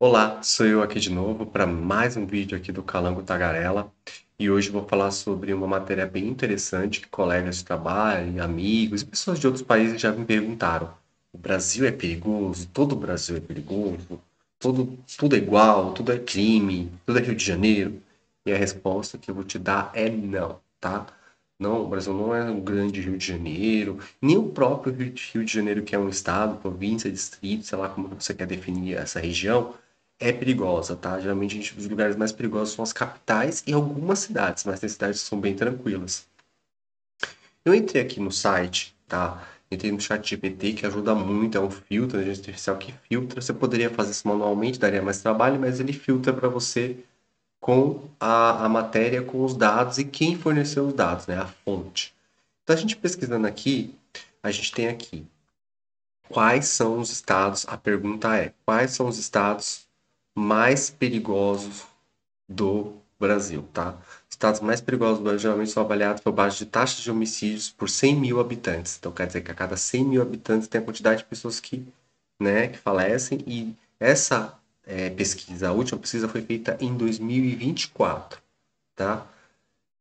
Olá, sou eu aqui de novo para mais um vídeo aqui do Calango Tagarela e hoje vou falar sobre uma matéria bem interessante que colegas de trabalho, amigos e pessoas de outros países já me perguntaram. O Brasil é perigoso? Todo o Brasil é perigoso? Tudo é igual? Tudo é crime? Tudo é Rio de Janeiro? E a resposta que eu vou te dar é não, tá? Não, o Brasil não é um grande Rio de Janeiro, nem o próprio Rio de Janeiro, que é um estado, província, distrito, sei lá como você quer definir essa região, é perigosa, tá? Geralmente os lugares mais perigosos são as capitais e algumas cidades, mas tem cidades que são bem tranquilas. Eu entrei aqui no site, tá? Entrei no chat GPT, que ajuda muito, é um filtro, a inteligência artificial que filtra. Você poderia fazer isso manualmente, daria mais trabalho, mas ele filtra para você com a matéria, com os dados e quem forneceu os dados, né? A fonte. Então, a gente pesquisando aqui, a gente tem aqui quais são os estados, a pergunta é, quais são os estados mais perigosos do Brasil, tá? Os estados mais perigosos do Brasil geralmente são avaliados por base de taxas de homicídios por 100 mil habitantes. Então, quer dizer que a cada 100 mil habitantes tem a quantidade de pessoas que, né, que falecem. E essa pesquisa, a última pesquisa foi feita em 2024, tá?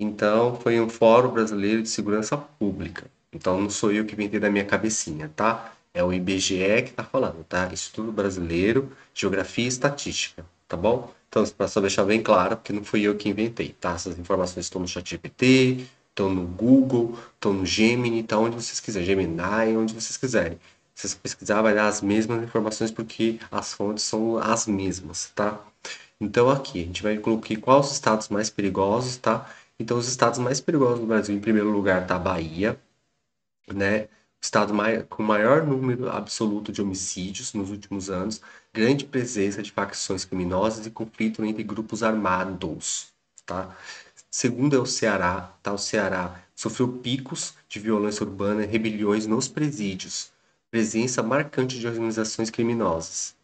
Então, foi um Fórum Brasileiro de Segurança Pública. Então, não sou eu que inventei da minha cabecinha, tá? É o IBGE que está falando, tá? Instituto Brasileiro, Geografia e Estatística, tá bom? Então, para só deixar bem claro, porque não fui eu que inventei, tá? Essas informações estão no ChatGPT, estão no Google, estão no Gemini, tá onde vocês quiserem, Gemini, onde vocês quiserem. Se vocês pesquisar, vai dar as mesmas informações porque as fontes são as mesmas, tá? Então aqui, a gente vai colocar quais os estados mais perigosos, tá? Então os estados mais perigosos do Brasil, em primeiro lugar, tá a Bahia, né? O estado com maior número absoluto de homicídios nos últimos anos, grande presença de facções criminosas e conflito entre grupos armados, tá? Segundo é o Ceará, tá? O Ceará sofreu picos de violência urbana e rebeliões nos presídios, presença marcante de organizações criminosas.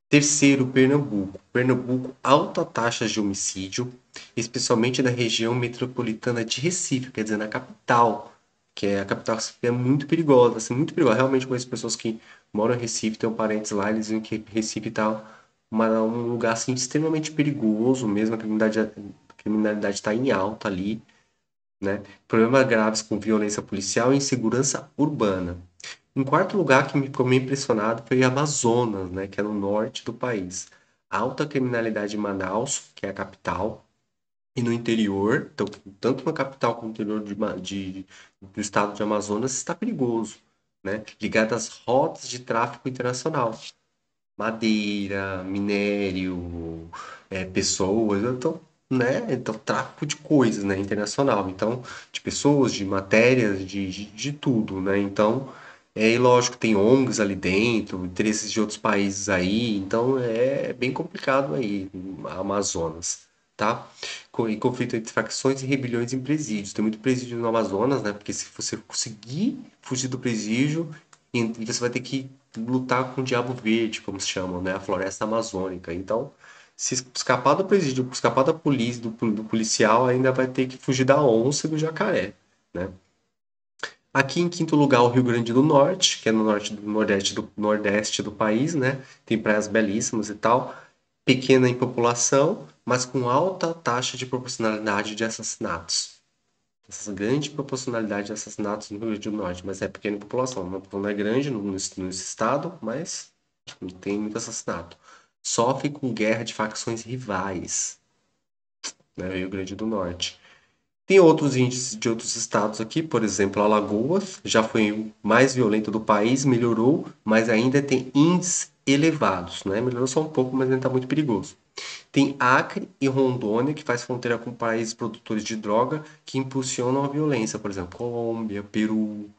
Terceiro, Pernambuco. Pernambuco, alta taxa de homicídio, especialmente na região metropolitana de Recife, quer dizer, na capital, que é a capital é muito perigosa, assim, muito perigosa. Realmente conheço pessoas que moram em Recife, têm parentes lá, eles dizem que Recife está um lugar assim, extremamente perigoso, mesmo a criminalidade está em alta ali, né? Problemas graves com violência policial e insegurança urbana. Em quarto lugar, que me ficou meio impressionado foi Amazonas, né, que é no norte do país. Alta criminalidade em Manaus, que é a capital, e no interior, então, tanto na capital como no interior do estado de Amazonas, está perigoso, né, ligado às rotas de tráfico internacional. Madeira, minério, pessoas, então, né, então tráfico de coisas, né, internacional, então, de pessoas, de matérias, de tudo, né, então, e lógico, tem ONGs ali dentro, interesses de outros países aí, então é bem complicado aí, a Amazonas, tá? E conflito entre facções e rebeliões em presídios, tem muito presídio no Amazonas, né, porque se você conseguir fugir do presídio, e você vai ter que lutar com o Diabo Verde, como se chamam, né? A floresta amazônica. Então, se escapar do presídio, escapar da polícia, do policial, ainda vai ter que fugir da onça e do jacaré, né? Aqui em quinto lugar, o Rio Grande do Norte, que é no norte do nordeste do país, né? Tem praias belíssimas e tal, pequena em população, mas com alta taxa de proporcionalidade de assassinatos. Essa grande proporcionalidade de assassinatos no Rio Grande do Norte, mas é pequena em população, não é grande no estado, mas tem muito assassinato. Sofre com guerra de facções rivais, né, no Rio Grande do Norte. Tem outros índices de outros estados aqui, por exemplo, Alagoas, já foi o mais violento do país, melhorou, mas ainda tem índices elevados, né? Melhorou só um pouco, mas ainda está muito perigoso. Tem Acre e Rondônia, que faz fronteira com países produtores de droga que impulsionam a violência, por exemplo, Colômbia, Peru,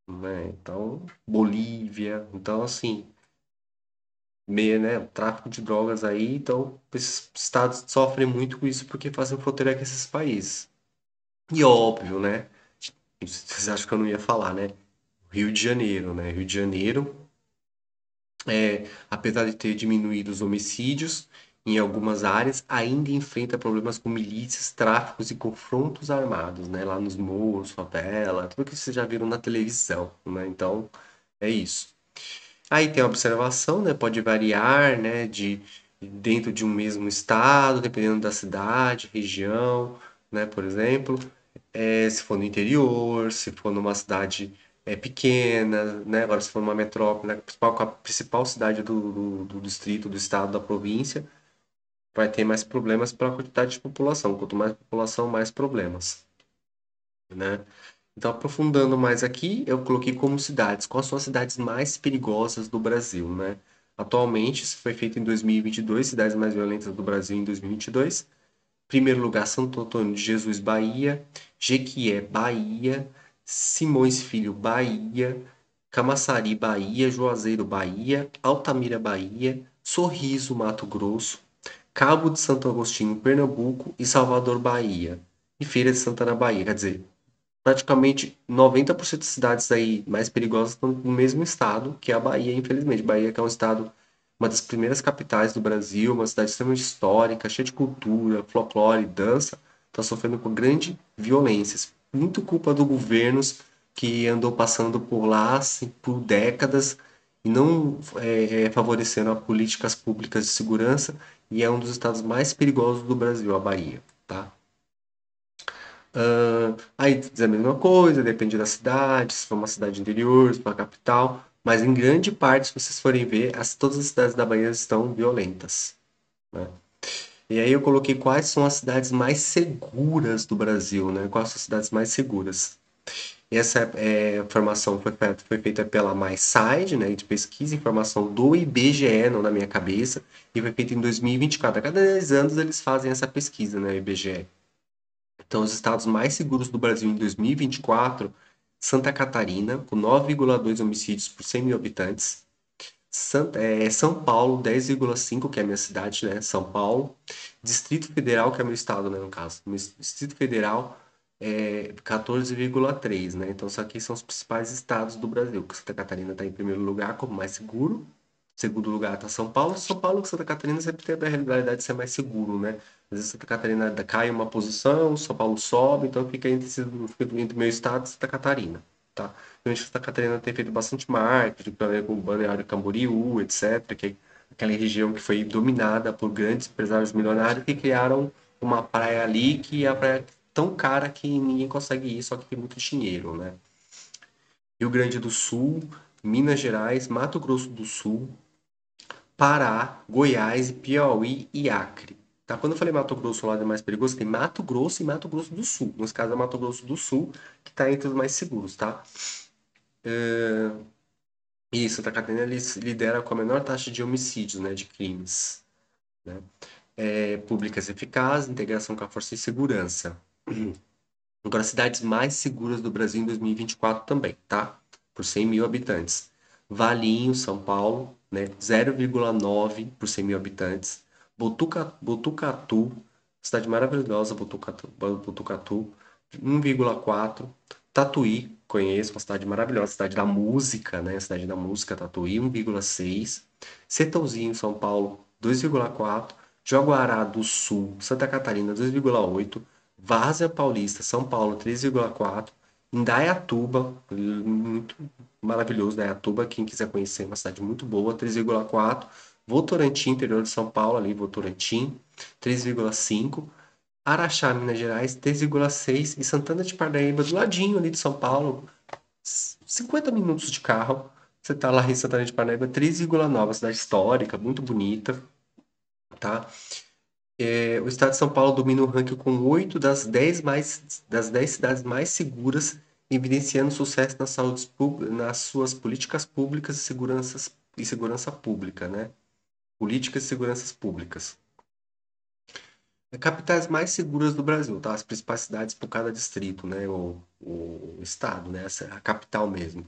né? Então, Bolívia. Então, assim, meio, né? O tráfico de drogas aí, então, esses estados sofrem muito com isso porque fazem fronteira com esses países. E óbvio, né? Vocês acham que eu não ia falar, né? Rio de Janeiro, né? Rio de Janeiro, apesar de ter diminuído os homicídios em algumas áreas, ainda enfrenta problemas com milícias, tráficos e confrontos armados, né? Lá nos morros, favela, tudo que vocês já viram na televisão, né? Então, é isso. Aí tem a observação, né? Pode variar, né? dentro de um mesmo estado, dependendo da cidade, região, né, por exemplo. Se for no interior, se for numa cidade pequena, né? Agora se for numa metrópole, né, a principal cidade do distrito, do estado, da província, vai ter mais problemas pela quantidade de população. Quanto mais população, mais problemas, né? Então, aprofundando mais aqui, eu coloquei como cidades. Quais são as cidades mais perigosas do Brasil, né? Atualmente, isso foi feito em 2022, cidades mais violentas do Brasil em 2022. Primeiro lugar, Santo Antônio de Jesus, Bahia. Jequié, Bahia. Simões Filho, Bahia. Camaçari, Bahia. Juazeiro, Bahia. Altamira, Bahia. Sorriso, Mato Grosso. Cabo de Santo Agostinho, Pernambuco. E Salvador, Bahia. E Feira de Santana, Bahia. Quer dizer, praticamente 90% das cidades aí mais perigosas estão no mesmo estado, que é a Bahia, infelizmente. Bahia que é um estado, uma das primeiras capitais do Brasil, uma cidade extremamente histórica, cheia de cultura, folclore, dança, está sofrendo com grande violências. Muito culpa do governos que andou passando por lá assim, por décadas e não favorecendo as políticas públicas de segurança, e é um dos estados mais perigosos do Brasil, a Bahia, tá? Aí diz a mesma coisa, depende da cidade, se for uma cidade interior, se for uma capital, mas em grande parte, se vocês forem ver, todas as cidades da Bahia estão violentas, né? E aí eu coloquei quais são as cidades mais seguras do Brasil, né? Quais são as cidades mais seguras? E essa formação foi feita pela MySide, né, de pesquisa e informação do IBGE, não na minha cabeça, e foi feita em 2024. A cada 10 anos eles fazem essa pesquisa, né, IBGE. Então, os estados mais seguros do Brasil em 2024, Santa Catarina, com 9,2 homicídios por 100 mil habitantes. São Paulo, 10,5, que é a minha cidade, né? São Paulo. Distrito Federal, que é meu estado, né, no caso. Distrito Federal, 14,3, né? Então, isso aqui são os principais estados do Brasil, que Santa Catarina está em primeiro lugar como mais seguro. Segundo lugar está São Paulo. São Paulo e Santa Catarina sempre tem a realidade de ser mais seguro, né? Às vezes Santa Catarina cai uma posição, São Paulo sobe, então fica entre meu estado e Santa Catarina, tá? Realmente Santa Catarina tem feito bastante marketing, com o Balneário Camboriú, etc., que é aquela região que foi dominada por grandes empresários milionários que criaram uma praia ali que é a praia tão cara que ninguém consegue ir, só que tem muito dinheiro, né? Rio Grande do Sul, Minas Gerais, Mato Grosso do Sul, Pará, Goiás, Piauí e Acre. Tá? Quando eu falei Mato Grosso, o lado é mais perigoso, tem Mato Grosso e Mato Grosso do Sul. Nos casos, é Mato Grosso do Sul que está entre os mais seguros, tá? E Santa Catarina lidera com a menor taxa de homicídios, né, de crimes, né? Públicas eficazes, integração com a força e segurança. Agora, cidades mais seguras do Brasil em 2024 também, tá? Por 100 mil habitantes. Valinho, São Paulo, né? 0,9 por 100 mil habitantes. Botucatu, cidade maravilhosa, Botucatu, 1,4. Tatuí, conheço, uma cidade maravilhosa, cidade da música, né? Cidade da música, Tatuí, 1,6. Sertãozinho, São Paulo, 2,4. Jaguará do Sul, Santa Catarina, 2,8. Várzea Paulista, São Paulo, 3,4. Indaiatuba, muito maravilhoso, Indaiatuba, quem quiser conhecer, uma cidade muito boa, 3,4. Votorantim, interior de São Paulo, ali, Votorantim, 3,5. Araxá, Minas Gerais, 3,6. E Santana de Parnaíba, do ladinho ali de São Paulo, 50 minutos de carro. Você tá lá em Santana de Parnaíba, 3,9, cidade histórica, muito bonita, tá? O estado de São Paulo domina o ranking com 8 das 10 cidades mais seguras, evidenciando sucesso nas suas políticas públicas e segurança pública, né? Políticas e seguranças públicas. Capitais mais seguras do Brasil, tá? As principais cidades por cada distrito, né? O estado, né? Essa é a capital mesmo.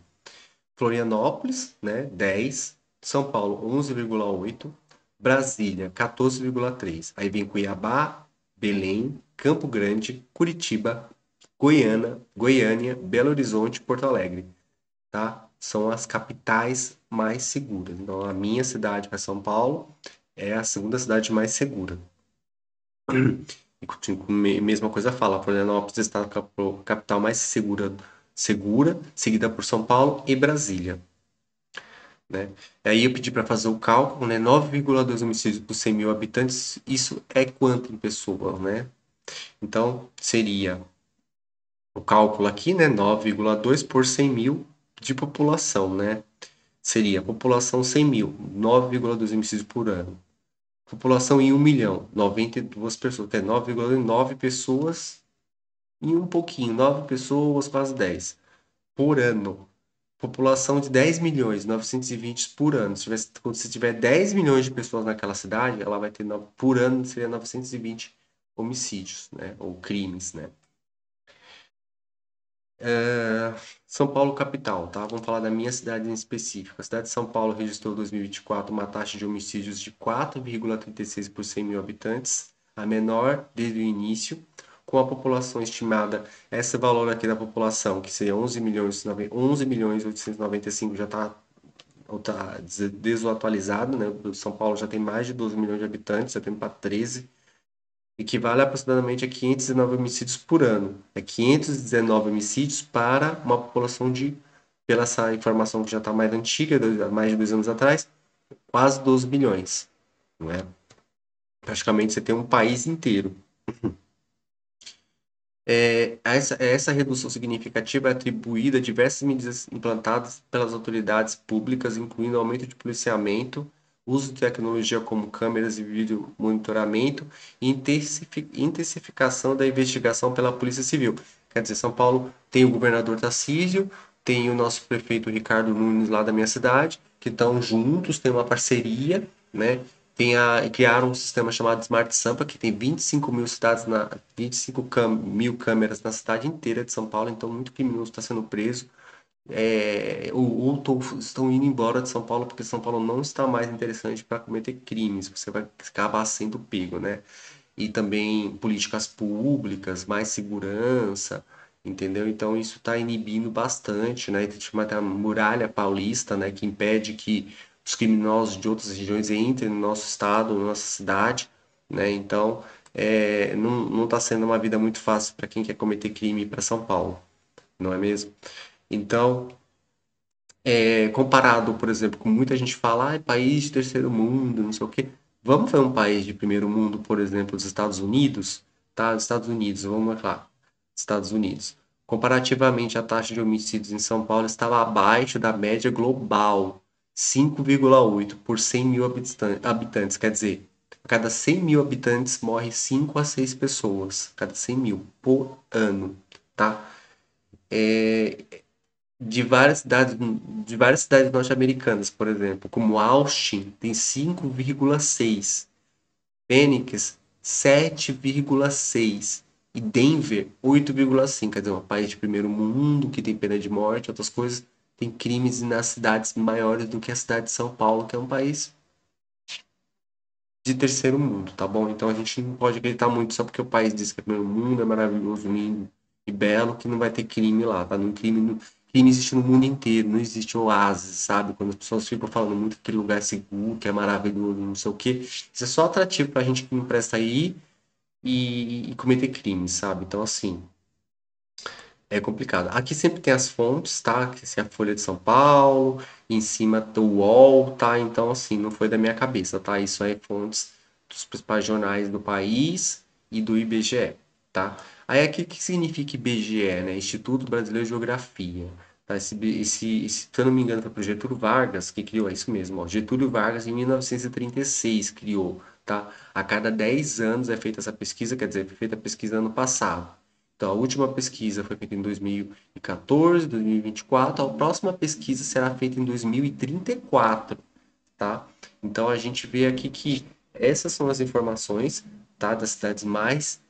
Florianópolis, né, 10. São Paulo, 11,8. Brasília, 14,3. Aí vem Cuiabá, Belém, Campo Grande, Curitiba, Goiânia, Belo Horizonte e Porto Alegre, tá? São as capitais mais seguras. Então, a minha cidade, que é São Paulo, é a segunda cidade mais segura. E mesma coisa fala, Florianópolis está a capital mais segura, seguida por São Paulo e Brasília. né? Aí eu pedi para fazer o cálculo, né? 9,2 homicídios por 100 mil habitantes, isso é quanto em pessoas, né? Então, seria o cálculo aqui, né? 9,2 por 100 mil de população, né? Seria população 100 mil, 9,2 homicídios por ano. População em 1 milhão, 92 pessoas, que é 9,9 pessoas e um pouquinho, 9 pessoas, quase 10 por ano. População de 10 milhões, 920 por ano. Quando você tiver 10 milhões de pessoas naquela cidade, ela vai ter, por ano, seria 920 homicídios, né? Ou crimes, né? São Paulo capital, tá? Vamos falar da minha cidade em específico. A cidade de São Paulo registrou em 2024 uma taxa de homicídios de 4,36 por 100 mil habitantes, a menor desde o início, com a população estimada, esse valor aqui da população, que seria 11 milhões, 11 milhões 895, já está desatualizado, né? O São Paulo já tem mais de 12 milhões de habitantes, já tem para 13, equivale aproximadamente a 519 homicídios por ano. É 519 homicídios para uma população de, pela essa informação que já está mais antiga, mais de 2 anos atrás, quase 12 milhões, não é? Praticamente você tem um país inteiro. Essa redução significativa é atribuída a diversas medidas implantadas pelas autoridades públicas, incluindo aumento de policiamento, uso de tecnologia como câmeras e vídeo monitoramento e intensificação da investigação pela Polícia Civil. Quer dizer, São Paulo tem o governador Tarcísio, tem o nosso prefeito Ricardo Nunes lá da minha cidade, que estão juntos, tem uma parceria, né? Criaram um sistema chamado Smart Sampa, que tem 25 mil cidades 25 mil câmeras na cidade inteira de São Paulo, então muito criminoso está sendo preso. Estão indo embora de São Paulo porque São Paulo não está mais interessante para cometer crimes, você vai acabar sendo pego, né? E também políticas públicas, mais segurança, entendeu? Então isso está inibindo bastante, né? Tem a muralha paulista, né, que impede que os criminosos de outras regiões entrem no nosso estado, na nossa cidade, né? Então não está sendo uma vida muito fácil para quem quer cometer crime para São Paulo, não é mesmo? Então, comparado, por exemplo, com muita gente fala, país de terceiro mundo, não sei o quê. Vamos ver um país de primeiro mundo, por exemplo, os Estados Unidos, tá? Os Estados Unidos, vamos lá. Estados Unidos. Comparativamente, a taxa de homicídios em São Paulo estava abaixo da média global, 5,8 por 100 mil habitantes. Quer dizer, a cada 100 mil habitantes morre 5 a 6 pessoas, cada 100 mil por ano, tá? De várias cidades norte-americanas, por exemplo, como Austin, tem 5,6, Phoenix, 7,6 e Denver, 8,5. Quer dizer, um país de primeiro mundo que tem pena de morte, outras coisas, tem crimes nas cidades maiores do que a cidade de São Paulo, que é um país de terceiro mundo, tá bom? Então a gente não pode acreditar muito só porque o país diz que é primeiro mundo, é maravilhoso, lindo e belo, que não vai ter crime lá, tá? Crime existe no mundo inteiro, não existe oásis, sabe? Quando as pessoas ficam falando muito que aquele lugar é seguro, que é maravilhoso, não sei o quê, isso é só atrativo pra gente que não presta aí e cometer crimes, sabe? Então, assim, é complicado. Aqui sempre tem as fontes, tá? Que se é a Folha de São Paulo, em cima do UOL, tá? Então, assim, não foi da minha cabeça, tá? Isso aí é fontes dos principais jornais do país e do IBGE, tá? Aí aqui o que significa IBGE, né? Instituto Brasileiro de Geografia. Tá? Se eu não me engano, foi pro Getúlio Vargas que criou, é isso mesmo, ó. Getúlio Vargas, em 1936, criou, tá? A cada 10 anos é feita essa pesquisa, quer dizer, foi feita a pesquisa ano passado. Então, a última pesquisa foi feita em 2014, 2024. A próxima pesquisa será feita em 2034, tá? Então, a gente vê aqui que essas são as informações, tá? Das cidades mais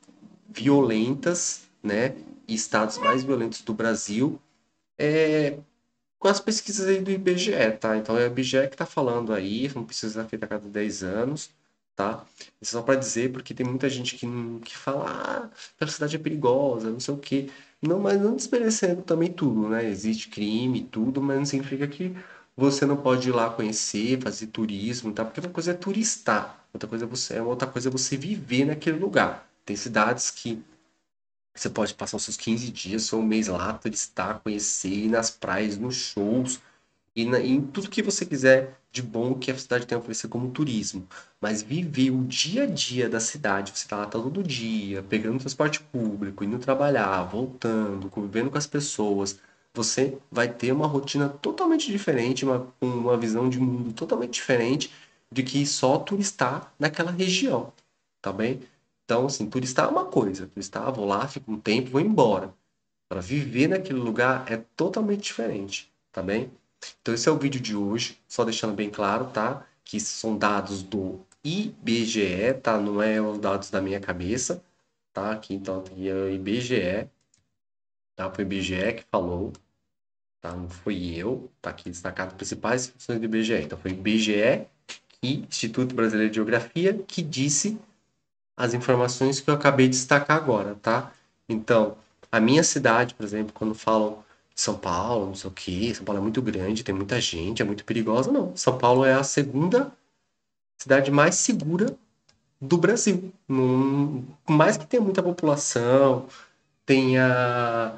violentas, né? E estados mais violentos do Brasil, com as pesquisas aí do IBGE, tá? Então, é o IBGE que está falando aí, uma pesquisa feita a cada 10 anos, tá? Isso só para dizer, porque tem muita gente que fala, a cidade é perigosa, não sei o quê. Não, mas não desmerecendo também tudo, né? Existe crime, tudo, mas não significa que você não pode ir lá conhecer, fazer turismo, tá? Porque uma coisa é turistar, outra coisa é você viver naquele lugar. Tem cidades que você pode passar os seus 15 dias ou um mês lá, turistar, conhecer, ir nas praias, nos shows, e em tudo que você quiser de bom que a cidade tem a oferecer como turismo. Mas viver o dia a dia da cidade, você tá lá todo dia, pegando transporte público, indo trabalhar, voltando, convivendo com as pessoas, você vai ter uma rotina totalmente diferente, uma visão de mundo totalmente diferente de que só turistar naquela região, tá bem? Então, assim, turistar é uma coisa, turistar, vou lá, fico um tempo, vou embora. Para viver naquele lugar é totalmente diferente, tá bem? Então esse é o vídeo de hoje, só deixando bem claro, tá? Que são dados do IBGE, tá? Não é os dados da minha cabeça, tá? Aqui então tem o IBGE, tá? Foi o IBGE que falou, tá? Não fui eu, tá aqui destacado as principais funções do IBGE. Então foi o IBGE e Instituto Brasileiro de Geografia que disse as informações que eu acabei de destacar agora, tá? Então, a minha cidade, por exemplo, quando falam de São Paulo, não sei o quê, São Paulo é muito grande, tem muita gente, é muito perigosa, não. São Paulo é a segunda cidade mais segura do Brasil. Por mais que tenha muita população, tenha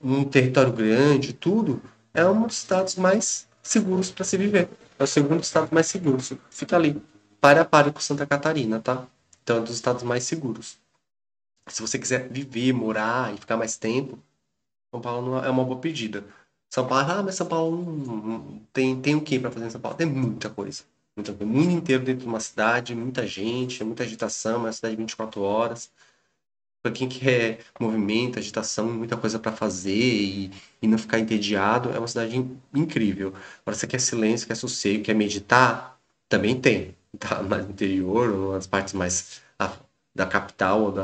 um território grande, tudo, é um dos estados mais seguros para se viver. É o segundo estado mais seguro. Fica ali, para a para com Santa Catarina, tá? Então, é um dos estados mais seguros. Se você quiser viver, morar e ficar mais tempo, São Paulo é uma boa pedida. São Paulo, mas São Paulo tem o que para fazer em São Paulo? Tem muita coisa. Muita coisa. O mundo inteiro dentro de uma cidade, muita gente, muita agitação, uma cidade de 24 horas. Para quem quer movimento, agitação, muita coisa para fazer e não ficar entediado, é uma cidade incrível. Agora, você quer silêncio, quer sossego, quer meditar, também tem. Tá? Mais no interior, ou nas partes mais da capital, ou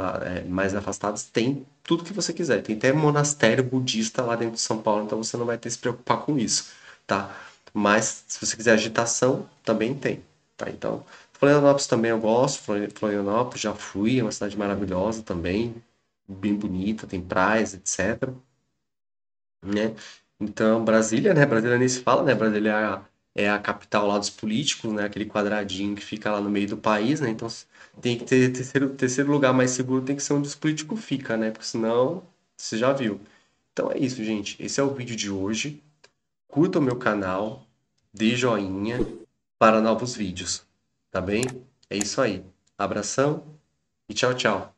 mais afastadas, tem tudo que você quiser. Tem até monastério budista lá dentro de São Paulo, então você não vai ter que se preocupar com isso, tá? Mas, se você quiser agitação, também tem, tá? Então, Florianópolis também eu gosto. Florianópolis já fui, é uma cidade maravilhosa também, bem bonita, tem praias, etc, né? Então, Brasília, né? Brasília nem se fala, né? Brasília é a capital lá dos políticos, né? Aquele quadradinho que fica lá no meio do país, né? Então, tem que ter terceiro lugar mais seguro, tem que ser onde os políticos ficam, né? Porque senão, você já viu. Então é isso, gente. Esse é o vídeo de hoje. Curta o meu canal, dê joinha para novos vídeos, tá bem? É isso aí. Abração e tchau, tchau.